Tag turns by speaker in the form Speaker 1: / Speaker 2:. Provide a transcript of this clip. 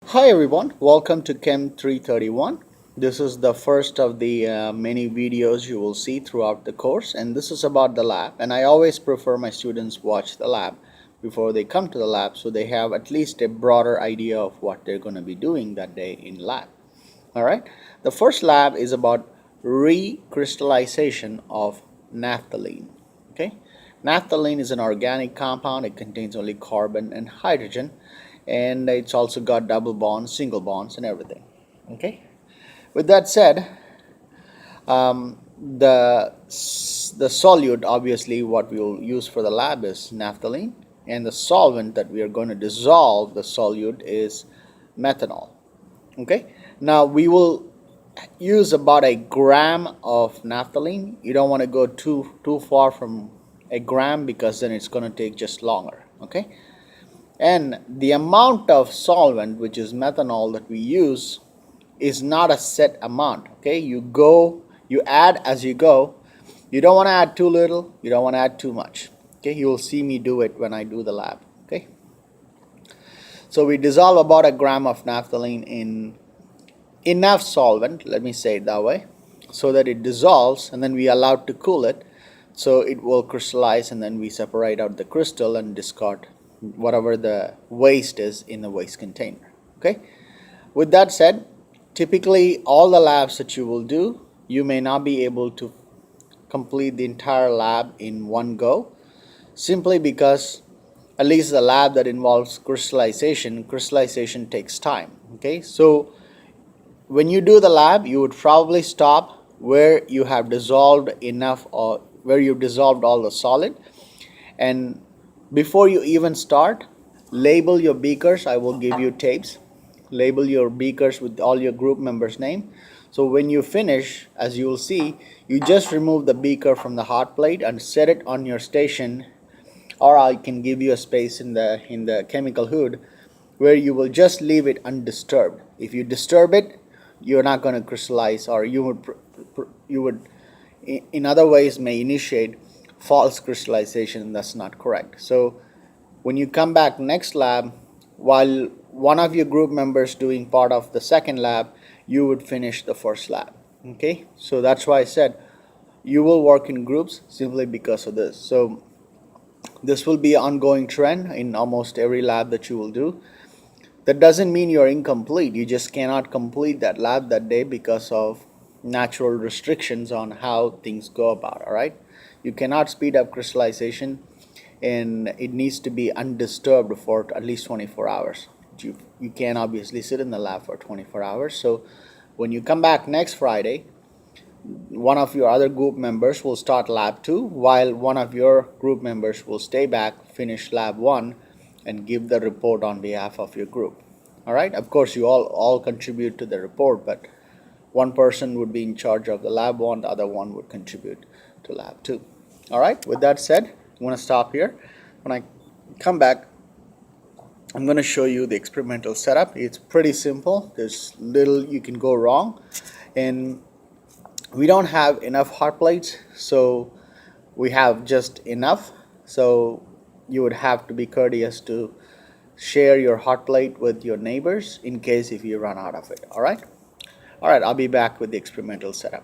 Speaker 1: Hi everyone, welcome to Chem 331. This is the first of the many videos you will see throughout the course, and this is about the lab. And I always prefer my students watch the lab before they come to the lab so they have at least a broader idea of what they're going to be doing that day in lab. Alright, the first lab is about recrystallization of naphthalene. Okay, naphthalene is an organic compound. It contains only carbon and hydrogen, and it's also got double bonds, single bonds, and everything. Okay, with that said, the solute, obviously what we will use for the lab is naphthalene, and the solvent that we are going to dissolve the solute is methanol. Okay, now we will use about a gram of naphthalene. You don't want to go too far from a gram because then it's going to take just longer. Okay, and the amount of solvent, which is methanol, that we use is not a set amount. Okay, you add as you go. You don't want to add too little, you don't want to add too much. Okay, you will see me do it when I do the lab. Okay, so we dissolve about a gram of naphthalene in enough solvent, let me say it that way, so that it dissolves, and then we allow it to cool it so it will crystallize, and then we separate out the crystal and discard whatever the waste is in the waste container. Okay, with that said, typically all the labs that you will do, you may not be able to complete the entire lab in one go, simply because at least the lab that involves crystallization takes time. Okay, so when you do the lab, you would probably stop where you have dissolved enough, or where you've dissolved all the solid. And before you even start, label your beakers. I will give you tapes. Label your beakers with all your group members' name. So when you finish, as you will see, you just remove the beaker from the hot plate and set it on your station, or I can give you a space in the chemical hood where you will just leave it undisturbed. If you disturb it, you're not going to crystallize, or you would in other ways may initiate false crystallization, and that's not correct. So when you come back next lab, while one of your group members doing part of the second lab, you would finish the first lab. Okay, so that's why I said you will work in groups, simply because of this. So this will be an ongoing trend in almost every lab that you will do. That doesn't mean you're incomplete. You just cannot complete that lab that day because of natural restrictions on how things go about. All right, you cannot speed up crystallization, and it needs to be undisturbed for at least 24 hours. You can obviously sit in the lab for 24 hours. So when you come back next Friday, one of your other group members will start lab 2, while one of your group members will stay back, finish lab 1, and give the report on behalf of your group. All right, of course you all contribute to the report, but one person would be in charge of the lab 1, the other one would contribute to lab 2. All right, with that said, I'm going to stop here. When I come back, I'm going to show you the experimental setup. It's pretty simple. There's little you can go wrong, and we don't have enough hot plates, so we have just enough. So you would have to be courteous to share your hot plate with your neighbors in case if you run out of it. All right, I'll be back with the experimental setup.